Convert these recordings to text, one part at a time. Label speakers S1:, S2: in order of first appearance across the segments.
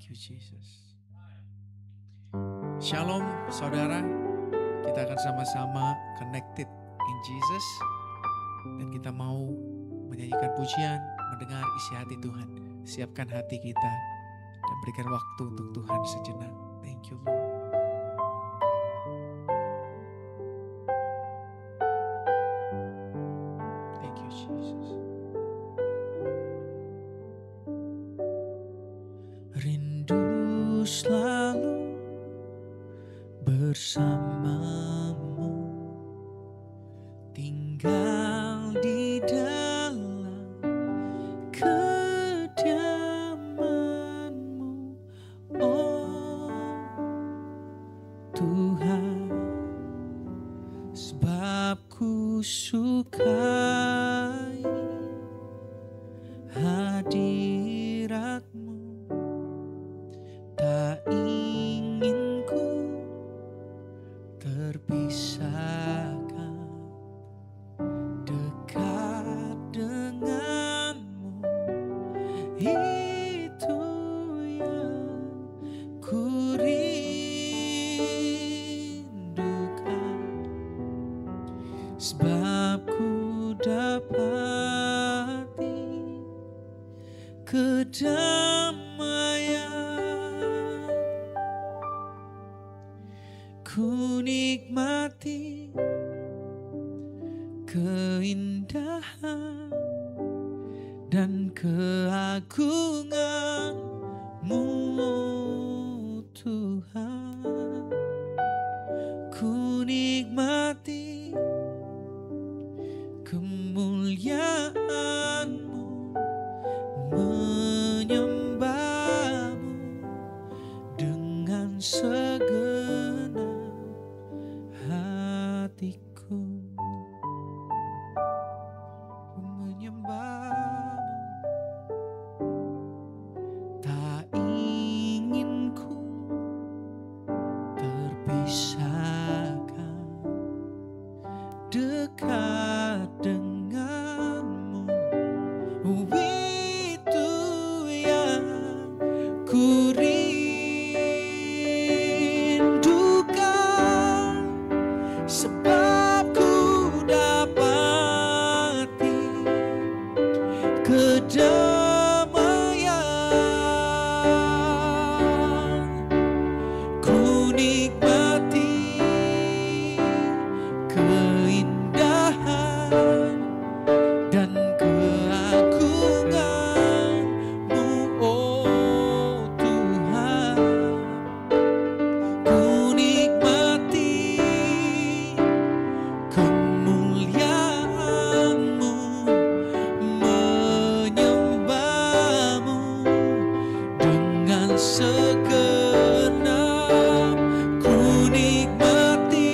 S1: Thank you Jesus. Shalom saudara, kita akan sama-sama connected in Jesus. Dan kita mau menyanyikan pujian, mendengar isi hati Tuhan. Siapkan hati kita dan berikan waktu untuk Tuhan sejenak. Thank you Lord. Thank you Jesus. Rindu selalu bersamamu, tinggal di dalam kediaman-Mu, oh Tuhan, sebab ku sukai hadirat-Mu. Tak ingin ku terpisahkan, dekat denganmu, itu yang ku rindukan. Sebab ku dapati kedamaian, ku nikmati keindahan dan keagungan-Mu, Tuhan. Ku nikmati kemuliaan-Mu, menyembah-Mu dengan segenap hatiku. Menyembah-Mu, tak ingin ku terpisahkan, dekat denganmu, itu yang ku rindukan. Sebab ku dapati kedamaian, ku nikmati keindahan dan keagungan-Mu, oh Tuhan. Ku nikmati kemuliaan-Mu, menyembah-Mu dengan segenap. Ku nikmati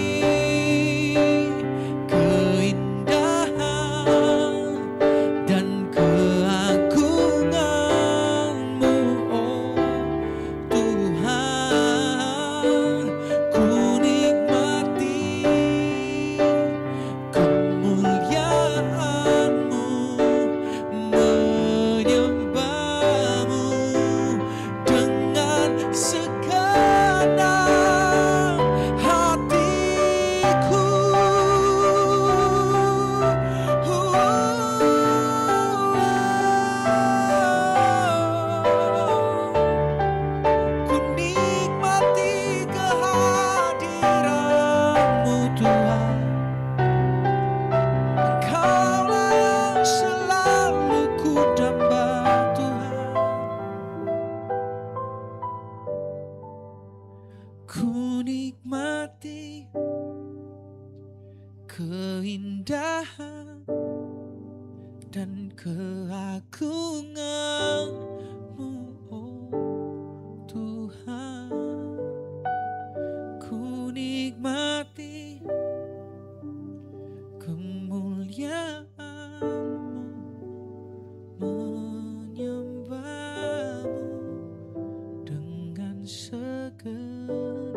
S1: keindahan dan keagungan-Mu, oh Tuhan. Ku nikmati kemuliaan-Mu, menyembah-Mu dengan segenap hatiku. Ku nikmati kehadiran-Mu, Tuhan. Engkaulah yang selalu ku damba, Tuhan. Ku nikmati keindahan dan keagungan-Mu, oh Tuhan. Ku nikmati kemuliaan-Mu, menyembah-Mu dengan segenap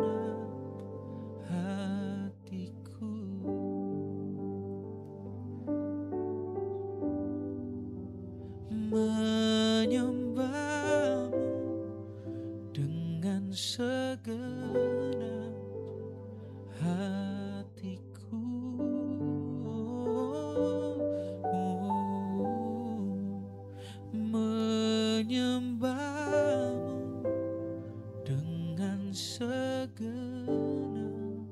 S1: hatiku. Menyembah-Mu segenap hatiku. Menyembahmu dengan segenap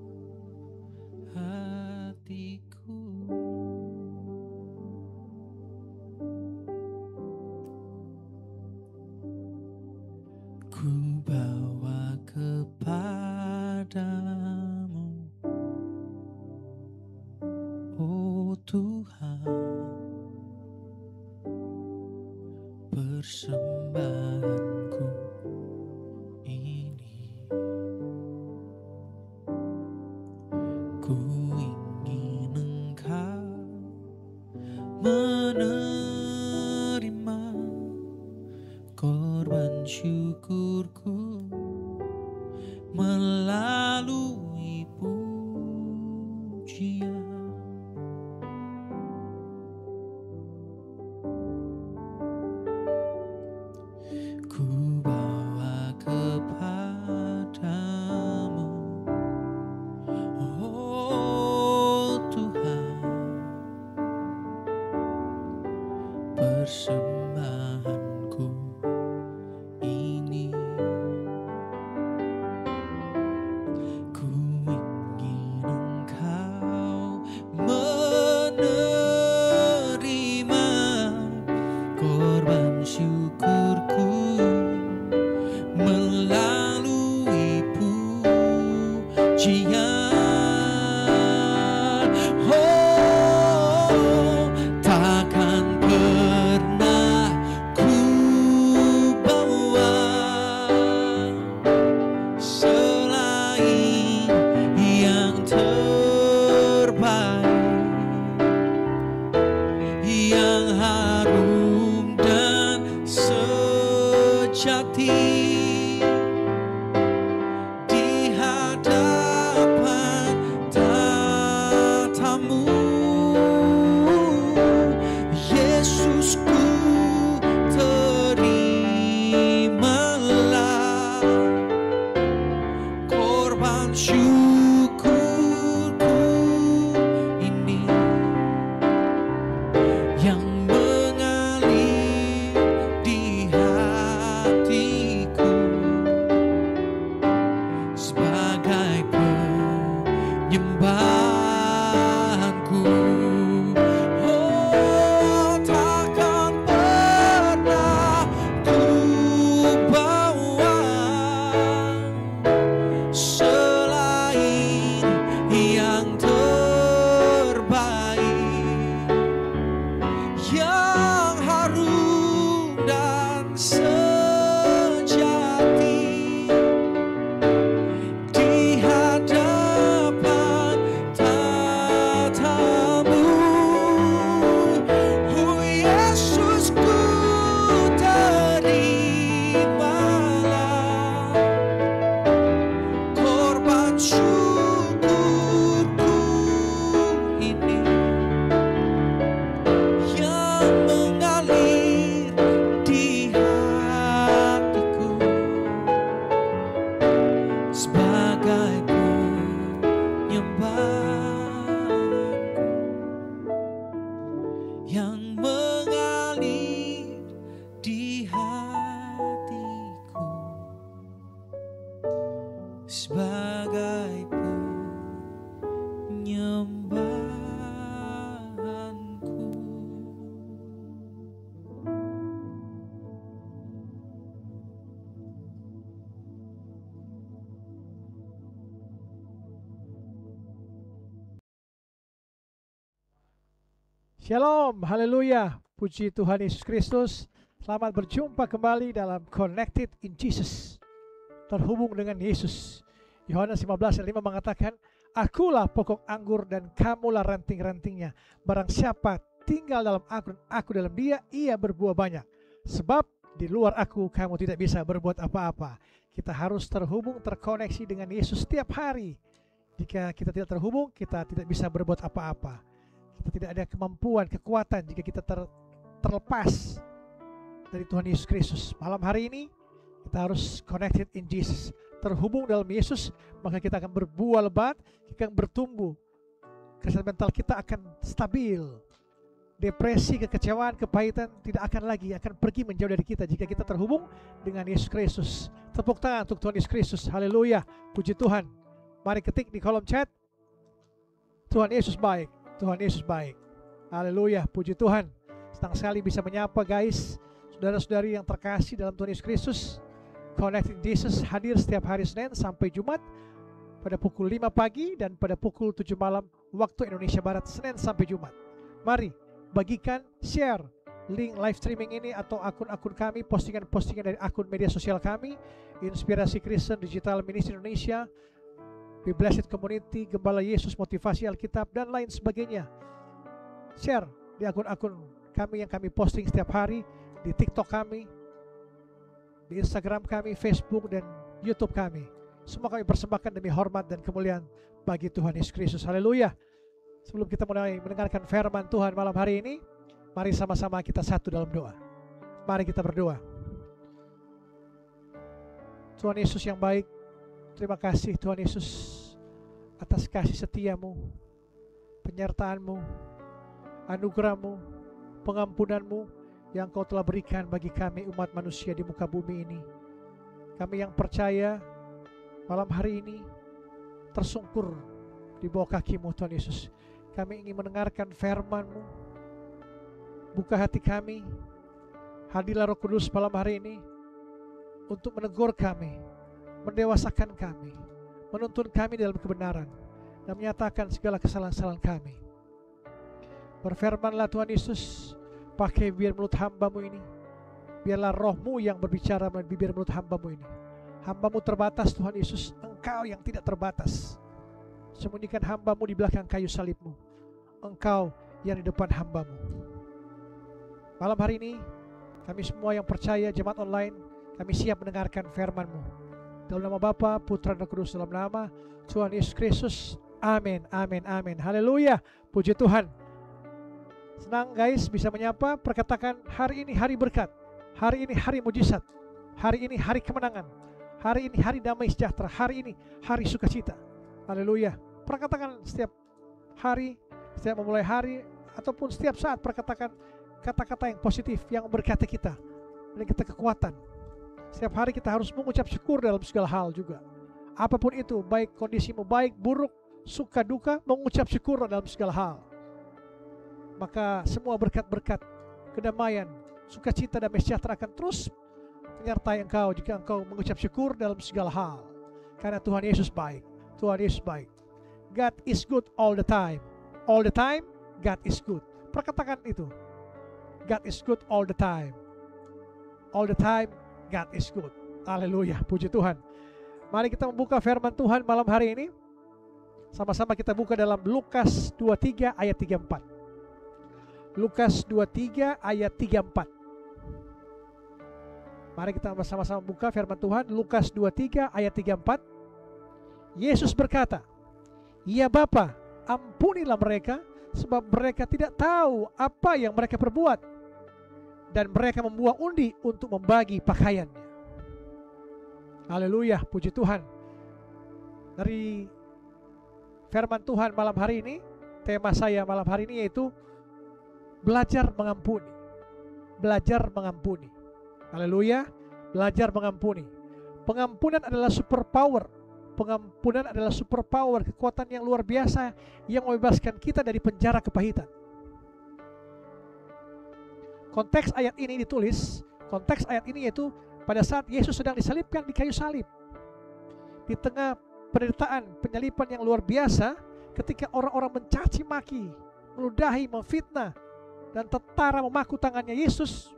S1: hatiku. Ku bawa kepadamu, oh Tuhan, persembahanku ini. Ku ingin Engkau menerima korban syukurku melalui pujian. Ku bawa kepadamu, oh Tuhan, persembahanku ini. Ku ingin Engkau menerima korban syukurku melalui pujian. Oh, takkan pernah ku bawa selain yang terbaik, yang harum dan sejati di hadapan tatamu. Yesusku, terimalah korban syukurku ini yang mengalir di hatiku sebagai penyembahanku. Oh, takkan pernah ku bawa selain yang terbaik, yang harum dan sejati di hadapan tatamu. Oh Yesusku, terimalah korban syukurku ini yang mengalir di hatiku sebagai penyembahanku, yang mengalir di hatiku sebagai penyembahanku.
S2: Shalom, haleluya, puji Tuhan Yesus Kristus. Selamat berjumpa kembali dalam Connected in Jesus, terhubung dengan Yesus. Yohanes 15:5 mengatakan, Akulah pokok anggur dan kamulah ranting-rantingnya. Barang siapa tinggal dalam aku dan aku dalam dia, ia berbuah banyak. Sebab di luar aku kamu tidak bisa berbuat apa-apa. Kita harus terhubung, terkoneksi dengan Yesus setiap hari. Jika kita tidak terhubung, kita tidak bisa berbuat apa-apa. Kita tidak ada kemampuan, kekuatan jika kita terlepas dari Tuhan Yesus Kristus. Malam hari ini Kita harus connected in Jesus, terhubung dalam Yesus, maka kita akan berbuah lebat, kita akan bertumbuh. Kesehatan mental kita akan stabil. Depresi, kekecewaan, kepahitan tidak akan lagi, akan pergi menjauh dari kita jika kita terhubung dengan Yesus Kristus. Tepuk tangan untuk Tuhan Yesus Kristus. Haleluya, puji Tuhan. Mari ketik di kolom chat, Tuhan Yesus baik, Tuhan Yesus baik. Haleluya, puji Tuhan. Senang sekali bisa menyapa guys, saudara-saudari yang terkasih dalam Tuhan Yesus Kristus. Connecting Jesus hadir setiap hari Senin sampai Jumat pada pukul 5 pagi dan pada pukul 7 malam waktu Indonesia Barat, Senin sampai Jumat. Mari bagikan, share link live streaming ini atau akun-akun kami, postingan-postingan dari akun media sosial kami, Inspirasi Kristen Digital Ministry Indonesia, Be Blessed Community, Gembala Yesus, Motivasi Alkitab, dan lain sebagainya. Share di akun-akun kami yang kami posting setiap hari, di TikTok kami, di Instagram kami, Facebook, dan YouTube kami. Semua kami persembahkan demi hormat dan kemuliaan bagi Tuhan Yesus Kristus. Haleluya. Sebelum kita mulai mendengarkan firman Tuhan malam hari ini, mari sama-sama kita satu dalam doa. Mari kita berdoa. Tuhan Yesus yang baik, terima kasih Tuhan Yesus atas kasih setiamu, penyertaan-Mu, anugerah-Mu, pengampunan-Mu yang Kau telah berikan bagi kami umat manusia di muka bumi ini. Kami yang percaya malam hari ini tersungkur di bawah kaki-Mu Tuhan Yesus. Kami ingin mendengarkan firman-Mu. Buka hati kami. Hadirlah Roh Kudus malam hari ini untuk menegur kami, mendewasakan kami, menuntun kami dalam kebenaran, dan menyatakan segala kesalahan-kesalahan kami. Berfirmanlah Tuhan Yesus, pakai bibir mulut hamba-Mu ini. Biarlah Roh-Mu yang berbicara melalui bibir mulut hamba-Mu ini. Hamba-Mu terbatas Tuhan Yesus, Engkau yang tidak terbatas. Sembunyikan hamba-Mu di belakang kayu salib-Mu, Engkau yang di depan hamba-Mu. Malam hari ini kami semua yang percaya jemaat online, kami siap mendengarkan firman-Mu. Dalam nama Bapa, Putra, dan Roh Kudus, dalam nama Tuhan Yesus Kristus. Amin, amin, amin. Haleluya, puji Tuhan. Senang guys bisa menyapa, perkatakan hari ini hari berkat, hari ini hari mujizat, hari ini hari kemenangan, hari ini hari damai sejahtera, hari ini hari sukacita. Haleluya. Perkatakan setiap hari, setiap memulai hari, ataupun setiap saat perkatakan kata-kata yang positif yang memberkati kita, beri kita kekuatan. Setiap hari kita harus mengucap syukur dalam segala hal juga. Apapun itu, baik kondisimu baik, buruk, suka, duka, mengucap syukur dalam segala hal. Maka semua berkat-berkat, kedamaian, sukacita, damai sejahtera akan terus menyertai engkau jika engkau mengucap syukur dalam segala hal. Karena Tuhan Yesus baik, Tuhan Yesus baik. God is good all the time. All the time, God is good. Perkatakan itu. God is good all the time. All the time, God is good. Haleluya, puji Tuhan. Mari kita membuka firman Tuhan malam hari ini. Sama-sama kita buka dalam Lukas 23 ayat 34. Lukas 23 ayat 34. Mari kita bersama-sama buka firman Tuhan. Lukas 23 ayat 34. Yesus berkata, "Ya Bapa, ampunilah mereka, sebab mereka tidak tahu apa yang mereka perbuat." Dan mereka membuang undi untuk membagi pakaiannya. Haleluya, puji Tuhan. Dari firman Tuhan malam hari ini, tema saya malam hari ini yaitu belajar mengampuni. Belajar mengampuni. Haleluya, belajar mengampuni. Pengampunan adalah superpower. Pengampunan adalah superpower, kekuatan yang luar biasa yang membebaskan kita dari penjara kepahitan. Konteks ayat ini ditulis, konteks ayat ini yaitu pada saat Yesus sedang disalibkan di kayu salib. Di tengah penderitaan, penyaliban yang luar biasa, ketika orang-orang mencaci maki, meludahi, memfitnah, dan tentara memaku tangannya Yesus,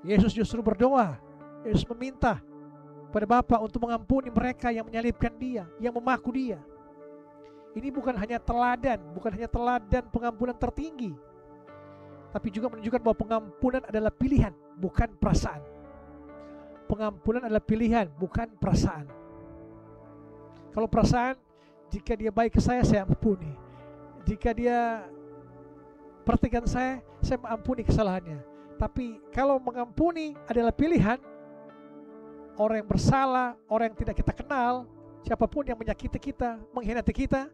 S2: Yesus justru berdoa. Yesus meminta pada Bapa untuk mengampuni mereka yang menyalibkan Dia, yang memaku Dia. Ini bukan hanya teladan pengampunan tertinggi, tapi juga menunjukkan bahwa pengampunan adalah pilihan, bukan perasaan. Pengampunan adalah pilihan, bukan perasaan. Kalau perasaan, jika dia baik ke saya ampuni. Jika dia perhatikan saya mengampuni kesalahannya. Tapi kalau mengampuni adalah pilihan, orang yang bersalah, orang yang tidak kita kenal, siapapun yang menyakiti kita, mengkhianati kita,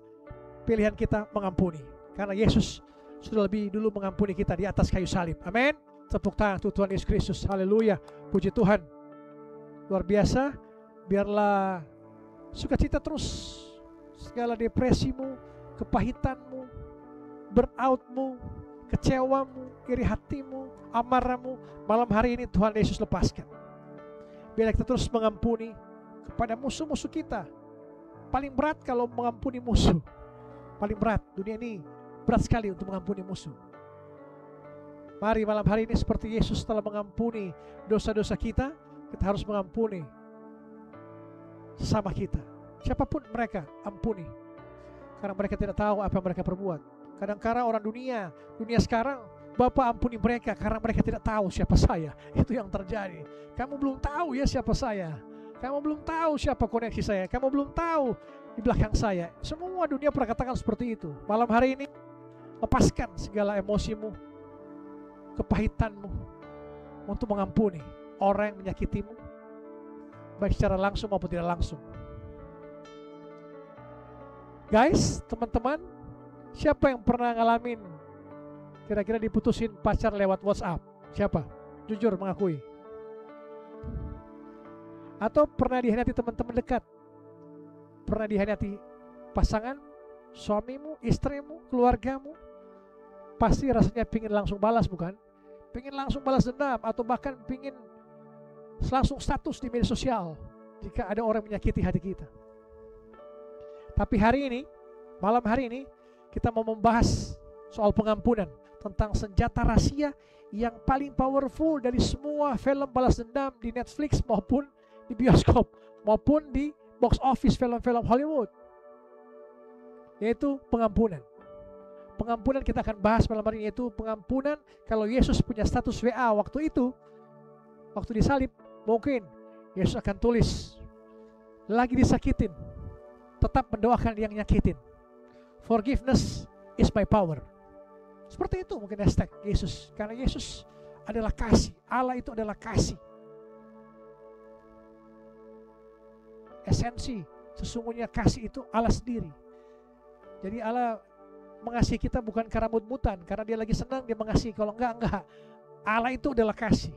S2: pilihan kita mengampuni. Karena Yesus sudah lebih dulu mengampuni kita di atas kayu salib. Amin. Tepuk tangan untuk Tuhan Yesus Kristus. Haleluya. Puji Tuhan. Luar biasa. Biarlah sukacita terus. Segala depresimu, kepahitanmu, burnoutmu, kecewamu, iri hatimu, amarahmu, malam hari ini Tuhan Yesus lepaskan. Biar kita terus mengampuni kepada musuh-musuh kita. Paling berat kalau mengampuni musuh. Paling berat, dunia ini berat sekali untuk mengampuni musuh. Mari malam hari ini seperti Yesus telah mengampuni dosa-dosa kita, kita harus mengampuni sesama kita. Siapapun mereka, ampuni. Karena mereka tidak tahu apa yang mereka perbuat. Kadang-kadang orang dunia sekarang, Bapak ampuni mereka karena mereka tidak tahu siapa saya. Itu yang terjadi. Kamu belum tahu ya siapa saya. Kamu belum tahu siapa koneksi saya. Kamu belum tahu di belakang saya. Semua dunia pernah katakan seperti itu. Malam hari ini, lepaskan segala emosimu, kepahitanmu untuk mengampuni orang yang menyakitimu, baik secara langsung maupun tidak langsung. Guys, teman-teman, siapa yang pernah ngalamin kira-kira diputusin pacar lewat WhatsApp? Siapa? Jujur mengakui. Atau pernah dihianati teman-teman dekat? Pernah dihianati pasangan, suamimu, istrimu, keluargamu? Pasti rasanya pingin langsung balas, bukan? Pingin langsung balas dendam, atau bahkan pingin langsung status di media sosial jika ada orang menyakiti hati kita. Tapi hari ini, malam hari ini, kita mau membahas soal pengampunan, tentang senjata rahasia yang paling powerful dari semua film balas dendam di Netflix maupun di bioskop maupun di box office film-film Hollywood, yaitu pengampunan. Pengampunan kita akan bahas malam hari ini, yaitu pengampunan. Kalau Yesus punya status WA waktu itu, waktu disalib, mungkin Yesus akan tulis, lagi disakitin, tetap mendoakan yang nyakitin. Forgiveness is my power. Seperti itu mungkin hashtag Yesus. Karena Yesus adalah kasih. Allah itu adalah kasih. Esensi sesungguhnya kasih itu Allah sendiri. Jadi Allah mengasihi kita bukan karena mut-mutan, karena dia lagi senang dia mengasihi. Kalau enggak. Allah itu adalah kasih.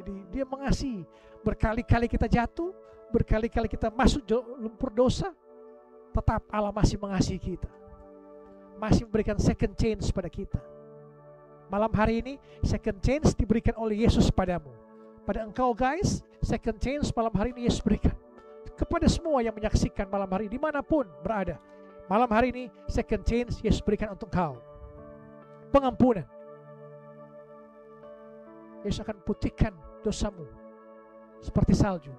S2: Jadi dia mengasihi. Berkali-kali kita jatuh, berkali-kali kita masuk lumpur dosa, tetap Allah masih mengasihi kita, masih memberikan second chance pada kita. Malam hari ini second chance diberikan oleh Yesus padamu. Pada engkau guys, second chance malam hari ini Yesus berikan kepada semua yang menyaksikan malam hari dimanapun berada. Malam hari ini second chance Yesus berikan untuk engkau. Pengampunan. Yesus akan putihkan dosamu seperti salju.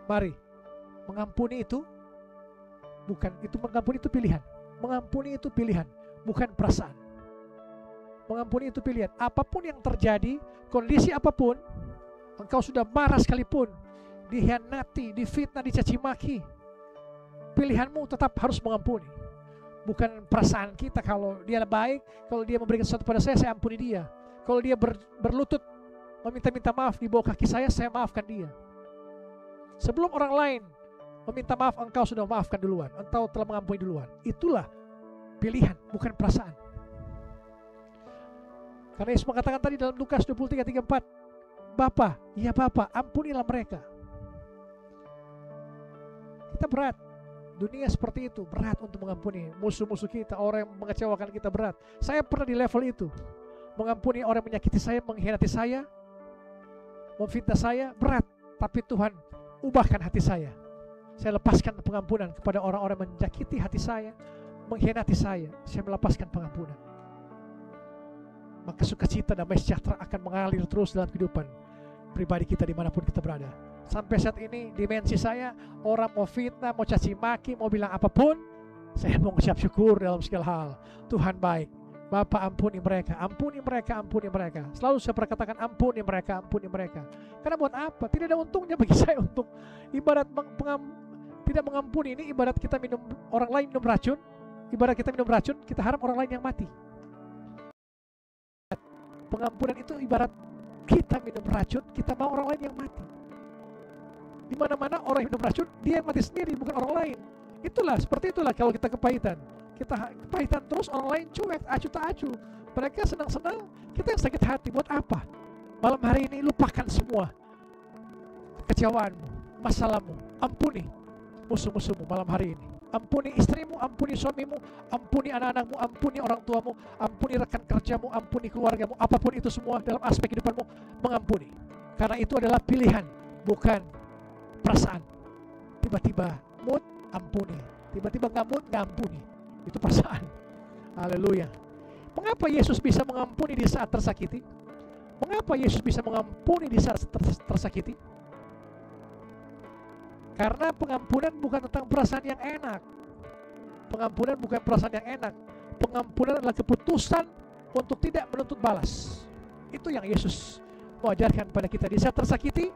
S2: Mari, mengampuni itu mengampuni itu pilihan. Mengampuni itu pilihan, bukan perasaan. Mengampuni itu pilihan. Apapun yang terjadi, kondisi apapun, engkau sudah marah sekalipun, dihianati, difitnah, dicaci maki, pilihanmu tetap harus mengampuni. Bukan perasaan kita, kalau dia baik, kalau dia memberikan sesuatu pada saya ampuni dia. Kalau dia berlutut meminta-minta maaf di bawah kaki saya maafkan dia. Sebelum orang lain meminta maaf, engkau sudah memaafkan duluan. Engkau telah mengampuni duluan. Itulah pilihan, bukan perasaan. Karena Yesus mengatakan tadi dalam Lukas 23:34, Bapa, ya Bapa, ampunilah mereka. Kita berat. Dunia seperti itu, berat untuk mengampuni musuh-musuh kita, orang yang mengecewakan kita berat. Saya pernah di level itu. Mengampuni orang yang menyakiti saya, mengkhianati saya, memfitnah saya, berat. Tapi Tuhan ubahkan hati saya. Saya lepaskan pengampunan kepada orang-orang yang menyakiti hati saya, mengkhianati saya. Saya melepaskan pengampunan. Maka sukacita, damai sejahtera akan mengalir terus dalam kehidupan pribadi kita dimanapun kita berada. Sampai saat ini dimensi saya, orang mau fitnah, mau caci maki, mau bilang apapun, saya mau mengucap syukur dalam segala hal. Tuhan baik. Bapa, ampuni mereka, ampuni mereka, ampuni mereka. Selalu saya perkatakan ampuni mereka, ampuni mereka. Karena buat apa? Tidak ada untungnya bagi saya untuk ibarat tidak mengampuni. Ini ibarat kita minum, orang lain minum racun. Ibarat kita minum racun, kita harap orang lain yang mati. Pengampunan itu ibarat kita minum racun, kita mau orang lain yang mati. Di mana-mana orang yang minum racun, dia yang mati sendiri, bukan orang lain. Seperti itulah kalau kita kepahitan. Kita kepahitan terus, orang lain cuek, acuh tak acuh. Mereka senang-senang, kita yang sakit hati. Buat apa? Malam hari ini lupakan semua kekecewaanmu, masalahmu. Ampuni musuh-musuhmu malam hari ini. Ampuni istrimu, ampuni suamimu, ampuni anak-anakmu, ampuni orang tuamu, ampuni rekan kerjamu, ampuni keluargamu. Apapun itu semua dalam aspek kehidupanmu, mengampuni. Karena itu adalah pilihan, bukan perasaan. Tiba-tiba mood, ampuni. Tiba-tiba nggak mood, nggak ampuni. Itu perasaan. Haleluya. Mengapa Yesus bisa mengampuni di saat tersakiti? Mengapa Yesus bisa mengampuni di saat tersakiti? Karena pengampunan bukan tentang perasaan yang enak. Pengampunan bukan perasaan yang enak. Pengampunan adalah keputusan untuk tidak menuntut balas. Itu yang Yesus mau ajarkan pada kita. Di saat tersakiti,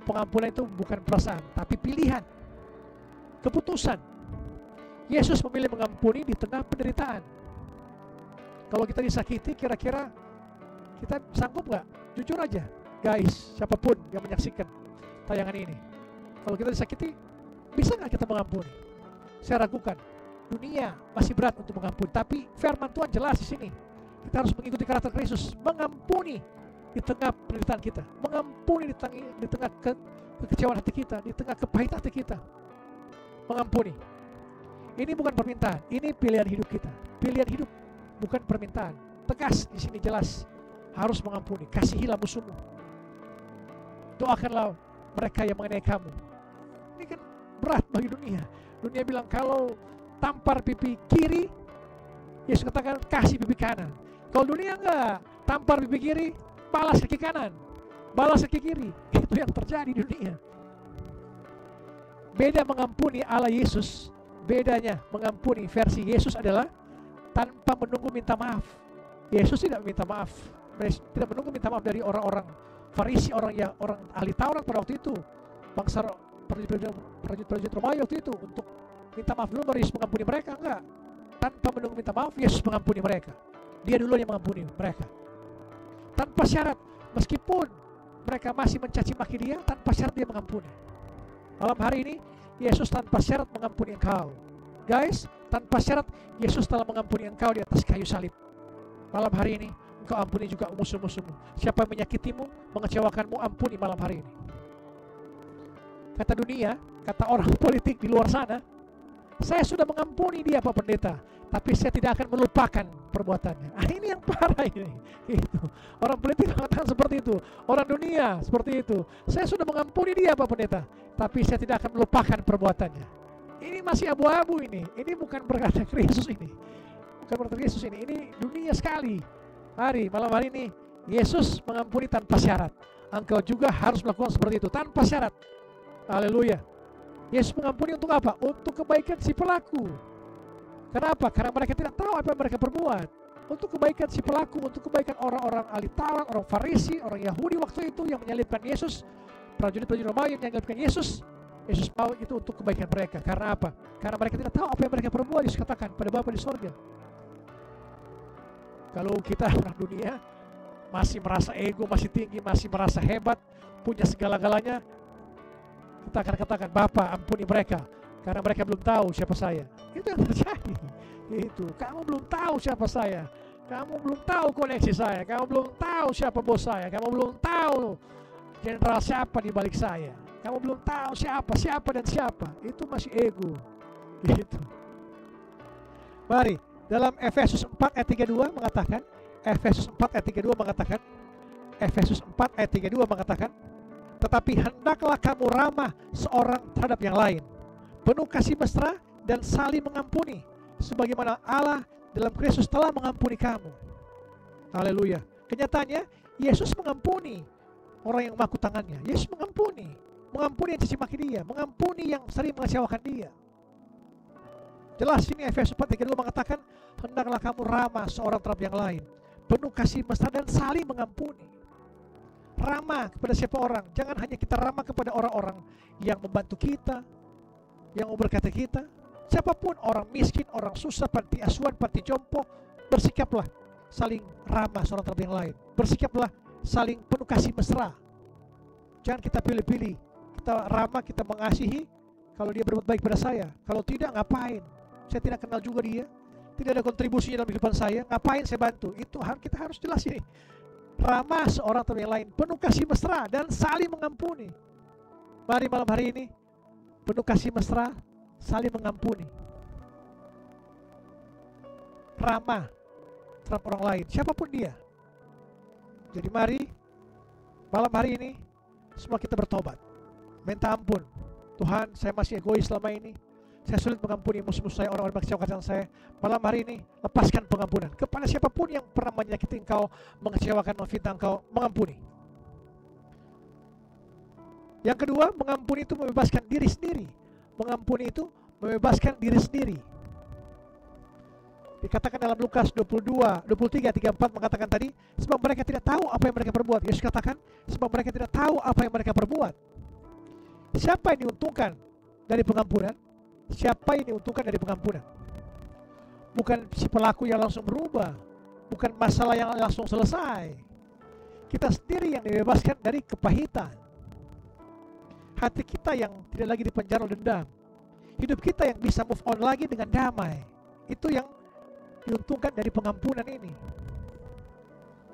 S2: pengampunan itu bukan perasaan, tapi pilihan, keputusan. Yesus memilih mengampuni di tengah penderitaan. Kalau kita disakiti, kira-kira kita sanggup nggak? Jujur aja, guys, siapapun yang menyaksikan tayangan ini. Kalau kita disakiti, bisa nggak kita mengampuni? Saya ragukan. Dunia masih berat untuk mengampuni, tapi firman Tuhan jelas di sini. Kita harus mengikuti karakter Kristus, mengampuni di tengah penderitaan kita, mengampuni di tengah kekecewaan hati kita, di tengah kepahitan hati kita. Mengampuni. Ini bukan permintaan, ini pilihan hidup kita. Pilihan hidup, bukan permintaan. Tegas di sini jelas, harus mengampuni. Kasihilah musuhmu. Doakanlah mereka yang mengenai kamu. Ini kan berat bagi dunia. Dunia bilang kalau tampar pipi kiri, Yesus katakan kasih pipi kanan. Kalau dunia enggak, tampar pipi kiri, balas kaki kanan, balas kaki kiri. Itu yang terjadi di dunia. Beda mengampuni ala Yesus. Bedanya mengampuni versi Yesus adalah tanpa menunggu minta maaf. Yesus tidak minta maaf. Tidak menunggu minta maaf dari orang-orang Farisi, orang ahli Taurat pada waktu itu. Bangsa prajurit Romawi waktu itu untuk minta maaf dulu baru Yesus mengampuni mereka. Enggak. Tanpa menunggu minta maaf, Yesus mengampuni mereka. Dia dulu yang mengampuni mereka. Tanpa syarat, meskipun mereka masih mencaci maki dia, tanpa syarat dia mengampuni. Malam hari ini, Yesus tanpa syarat mengampuni engkau. Guys, tanpa syarat, Yesus telah mengampuni engkau di atas kayu salib. Malam hari ini, engkau ampuni juga musuh-musuhmu. Siapa yang menyakitimu, mengecewakanmu, ampuni malam hari ini. Kata dunia, kata orang politik di luar sana, saya sudah mengampuni dia Pak Pendeta, tapi saya tidak akan melupakan perbuatannya. Ini yang parah ini. Itu. Orang politik mengatakan seperti itu. Orang dunia seperti itu. Saya sudah mengampuni dia Pak Pendeta, tapi saya tidak akan melupakan perbuatannya. Ini masih abu-abu ini. Ini bukan berkata Kristus ini. Bukan berkata Kristus ini. Ini dunia sekali. Mari, malam hari ini, Yesus mengampuni tanpa syarat. Engkau juga harus melakukan seperti itu, tanpa syarat. Haleluya. Yesus mengampuni untuk apa? Untuk kebaikan si pelaku. Kenapa? Karena mereka tidak tahu apa yang mereka perbuat. Untuk kebaikan si pelaku, untuk kebaikan orang-orang ahli Taurat, orang Farisi, orang Yahudi waktu itu yang menyalibkan Yesus, prajurit-prajurit Romawi yang menyalibkan Yesus. Yesus mau itu untuk kebaikan mereka. Karena apa? Karena mereka tidak tahu apa yang mereka perbuat. Yesus katakan pada Bapa di sorga. Kalau kita orang dunia masih merasa ego, masih tinggi, masih merasa hebat, punya segala-galanya, kita akan katakan, Bapa ampuni mereka, karena mereka belum tahu siapa saya. Itu yang terjadi. Itu, kamu belum tahu siapa saya, kamu belum tahu koneksi saya, kamu belum tahu siapa bos saya, kamu belum tahu jenderal siapa di balik saya, kamu belum tahu siapa dan siapa. Itu masih ego. Gitu. Mari, dalam Efesus 4 ayat 32 mengatakan, Efesus 4 ayat 32 mengatakan, Efesus 4 ayat 32 mengatakan, tetapi hendaklah kamu ramah seorang terhadap yang lain, penuh kasih mesra dan saling mengampuni, sebagaimana Allah dalam Kristus telah mengampuni kamu. Haleluya. Kenyataannya Yesus mengampuni orang yang mengaku tangannya. Yesus mengampuni yang caci maki dia, mengampuni yang sering mengecewakan dia. Jelas ini Efesus 4:32 mengatakan, hendaklah kamu ramah seorang terhadap yang lain, penuh kasih mesra dan saling mengampuni. Ramah kepada siapa orang? Jangan hanya kita ramah kepada orang-orang yang membantu kita, yang memberkati kita. Siapapun, orang miskin, orang susah, panti asuhan, panti jompo, bersikaplah saling ramah seorang terhadap yang lain. Bersikaplah saling penuh kasih mesra. Jangan kita pilih-pilih. Kita ramah, kita mengasihi. Kalau dia berbuat baik pada saya, kalau tidak, ngapain? Saya tidak kenal juga dia, tidak ada kontribusinya dalam kehidupan saya, ngapain saya bantu? Itu kita harus jelas ini. Ramah seorang terhadap yang lain, penuh kasih mesra dan saling mengampuni. Mari malam hari ini penuh kasih mesra, saling mengampuni. Ramah terhadap orang lain, siapapun dia. Jadi mari malam hari ini semua kita bertobat, minta ampun. Tuhan, saya masih egois selama ini. Saya sulit mengampuni musuh-musuh saya, orang-orang yang mengecewakan saya. Malam hari ini lepaskan pengampunan kepada siapapun yang pernah menyakiti engkau, mengecewakan, memfitnah engkau, mengampuni. Yang kedua, mengampuni itu membebaskan diri sendiri. Mengampuni itu membebaskan diri sendiri. Dikatakan dalam Lukas 22, 23, 34 mengatakan tadi, sebab mereka tidak tahu apa yang mereka perbuat. Yesus katakan, sebab mereka tidak tahu apa yang mereka perbuat. Siapa yang diuntungkan dari pengampunan? Siapa yang diuntungkan dari pengampunan? Bukan si pelaku yang langsung berubah, bukan masalah yang langsung selesai. Kita sendiri yang dibebaskan dari kepahitan. Hati kita yang tidak lagi dipenjara oleh dendam. Hidup kita yang bisa move on lagi dengan damai. Itu yang diuntungkan dari pengampunan ini.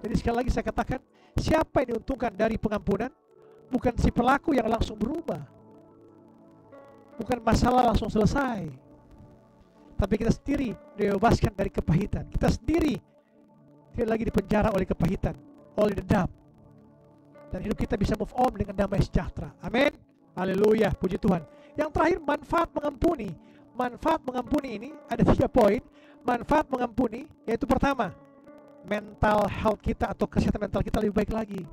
S2: Jadi sekali lagi saya katakan, siapa yang diuntungkan dari pengampunan? Bukan si pelaku yang langsung berubah, bukan masalah langsung selesai, tapi kita sendiri dibebaskan dari kepahitan. Kita sendiri tidak lagi dipenjara oleh kepahitan, oleh dendam, dan hidup kita bisa move on dengan damai sejahtera. Amin. Haleluya, puji Tuhan. Yang terakhir, manfaat mengampuni. Manfaat mengampuni ini ada 3 poin. Manfaat mengampuni yaitu pertama, mental health kita atau kesehatan mental kita lebih baik lagi.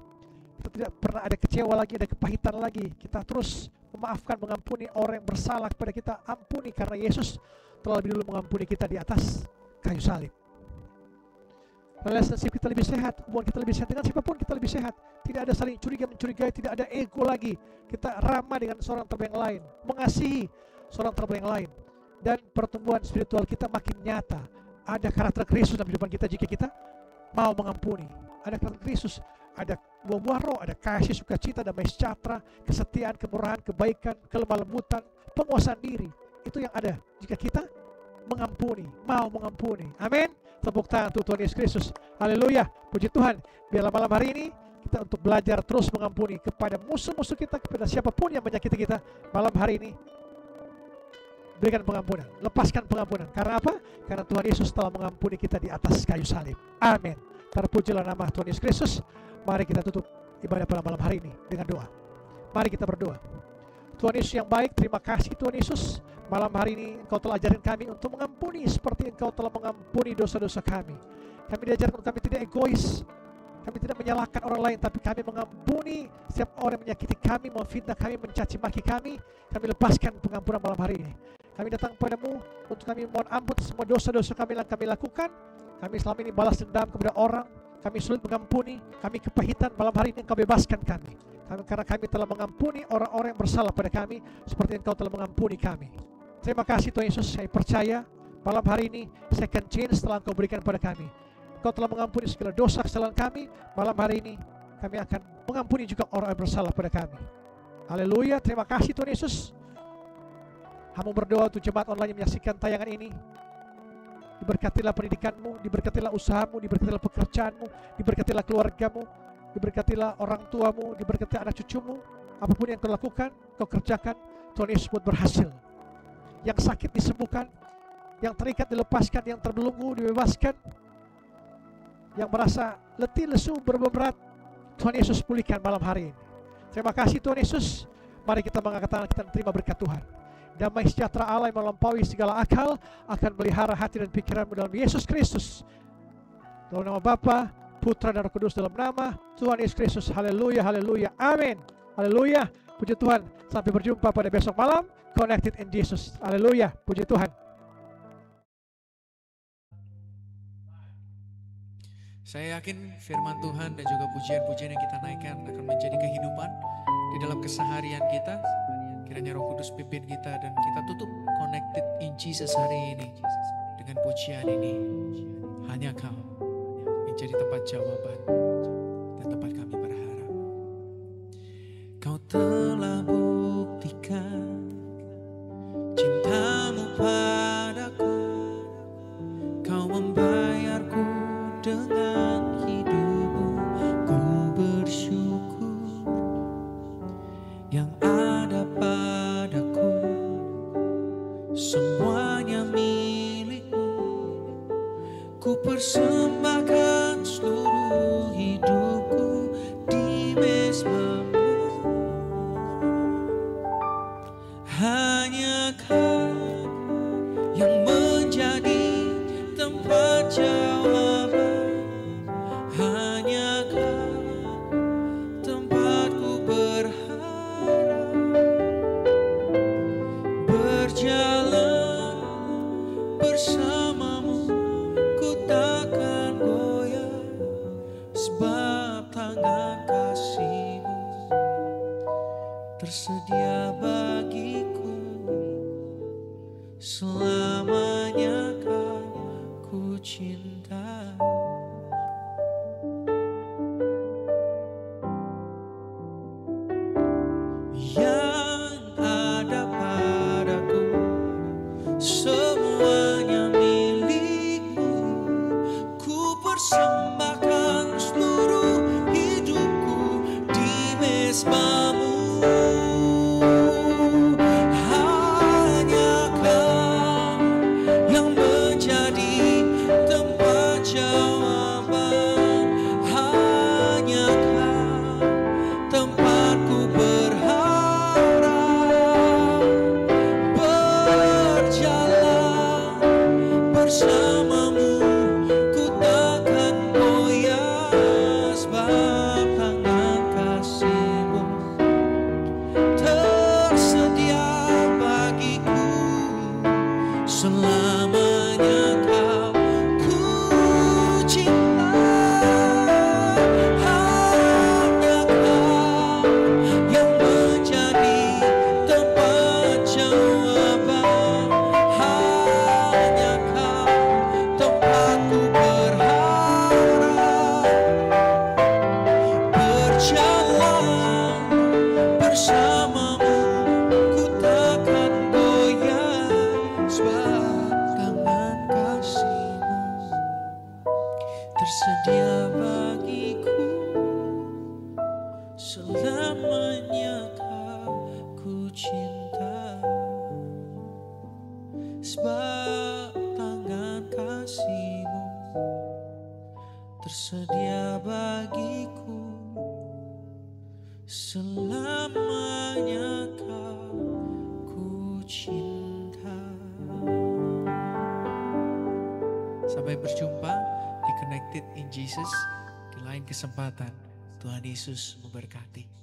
S2: Kita tidak pernah ada kecewa lagi, ada kepahitan lagi. Kita terus memaafkan, mengampuni orang yang bersalah kepada kita. Ampuni karena Yesus telah lebih dulu mengampuni kita di atas kayu salib. Relationship kita lebih sehat, hubungan kita lebih sehat, dengan siapapun kita lebih sehat. Tidak ada saling curiga-mencurigai, tidak ada ego lagi. Kita ramah dengan seorang terhadap yang lain, mengasihi seorang terhadap yang lain. Dan pertumbuhan spiritual kita makin nyata. Ada karakter Kristus dalam kehidupan kita jika kita mau mengampuni. Ada karakter Kristus, ada buah-buah roh, ada kasih, sukacita, damai sejahtera, kesetiaan, kemurahan, kebaikan, kelemah lembutan, penguasaan diri. Itu yang ada jika kita mengampuni, mau mengampuni. Amin. Tepuk tangan untuk Tuhan Yesus Kristus. Haleluya. Puji Tuhan. Biarlah malam hari ini kita untuk belajar terus mengampuni kepada musuh-musuh kita, kepada siapapun yang menyakiti kita. Malam hari ini berikan pengampunan, lepaskan pengampunan. Karena apa? Karena Tuhan Yesus telah mengampuni kita di atas kayu salib. Amin. Terpujilah nama Tuhan Yesus Kristus. Mari kita tutup ibadah pada malam hari ini dengan doa. Mari kita berdoa. Tuhan Yesus yang baik, terima kasih Tuhan Yesus. Malam hari ini Engkau telah ajarin kami untuk mengampuni seperti Engkau telah mengampuni dosa-dosa kami. Kami diajarkan untuk kami tidak egois. Kami tidak menyalahkan orang lain, tapi kami mengampuni setiap orang yang menyakiti kami, memfitnah kami, mencaci maki kami. Kami lepaskan pengampunan malam hari ini. Kami datang kepadamu untuk kami mohon ampun semua dosa-dosa kami yang kami lakukan. Kami selama ini balas dendam kepada orang. Kami sulit mengampuni. Kami kepahitan. Malam hari ini Engkau bebaskan kami. Karena kami telah mengampuni orang-orang yang bersalah pada kami seperti Engkau telah mengampuni kami. Terima kasih Tuhan Yesus. Saya percaya malam hari ini second chance telah Engkau berikan pada kami. Engkau telah mengampuni segala dosa kesalahan kami. Malam hari ini kami akan mengampuni juga orang yang bersalah pada kami. Haleluya. Terima kasih Tuhan Yesus. Hamba berdoa untuk jemaat online yang menyaksikan tayangan ini. Diberkatilah pendidikanmu, diberkatilah usahamu, diberkatilah pekerjaanmu, diberkatilah keluargamu, diberkatilah orang tuamu, diberkatilah anak cucumu. Apapun yang kau lakukan, kau kerjakan, Tuhan Yesus buat berhasil. Yang sakit disembuhkan, yang terikat dilepaskan, yang terbelenggu dibebaskan, yang merasa letih, lesu, berberat, Tuhan Yesus pulihkan malam hari ini. Terima kasih Tuhan Yesus. Mari kita mengangkat tangan, kita terima berkat Tuhan. Damai sejahtera Allah yang melampaui segala akal akan melihara hati dan pikiranmu dalam Yesus Kristus. Dalam nama Bapa, Putra dan Roh Kudus, dalam nama Tuhan Yesus Kristus. Haleluya, haleluya, amin. Haleluya, puji Tuhan. Sampai berjumpa pada besok malam. Connected in Jesus. Haleluya, puji Tuhan.
S1: Saya yakin firman Tuhan dan juga pujian-pujian yang kita naikkan akan menjadi kehidupan di dalam keseharian kita. Kiranya Roh Kudus pimpin kita dan kita tutup Connected in Jesus hari ini dengan pujian ini. Hanya Kau yang jadi tempat jawaban dan tempat kami Kau telah buktikan cintamu padaku. Kau membayarku dengan hidupmu. Ku bersyukur yang ada padaku semuanya milikmu. Ku persembahkan seluruh hidupku di mezbamu. Hanya Kau yang menjadi tempat jawaban. Hanya Kau tempatku berharap. Berjalan bersamamu, ku takkan goyah, sebab tangan kasih-Mu tersedia bagiku. Selamanya Kau ku cinta. Yang ada padaku semuanya milikmu. Ku persembahkan seluruh hidupku di mezbamu. Hanya Kau yang menjadi tempat jawaban. Hanya Kau tempatku berharap. Berjalan bersamamu, ku takkan goyah, sebab tangan kasih-Mu tersedia bagiku. Selamanya Kau ku cinta. Hanya Kau yang menjadi tempat jawaban. Hanya Kau tempatku berharap. Berjalan bersamamu, ku takkan goyah, sebab tangan kasih-Mu tersedia bagiku. Selamanya Kau ku cinta, sebab tangan kasih-Mu tersedia bagiku. Selamanya Kau ku cinta. Sampai berjumpa di Connected in Jesus di lain kesempatan. Tuhan Yesus memberkati.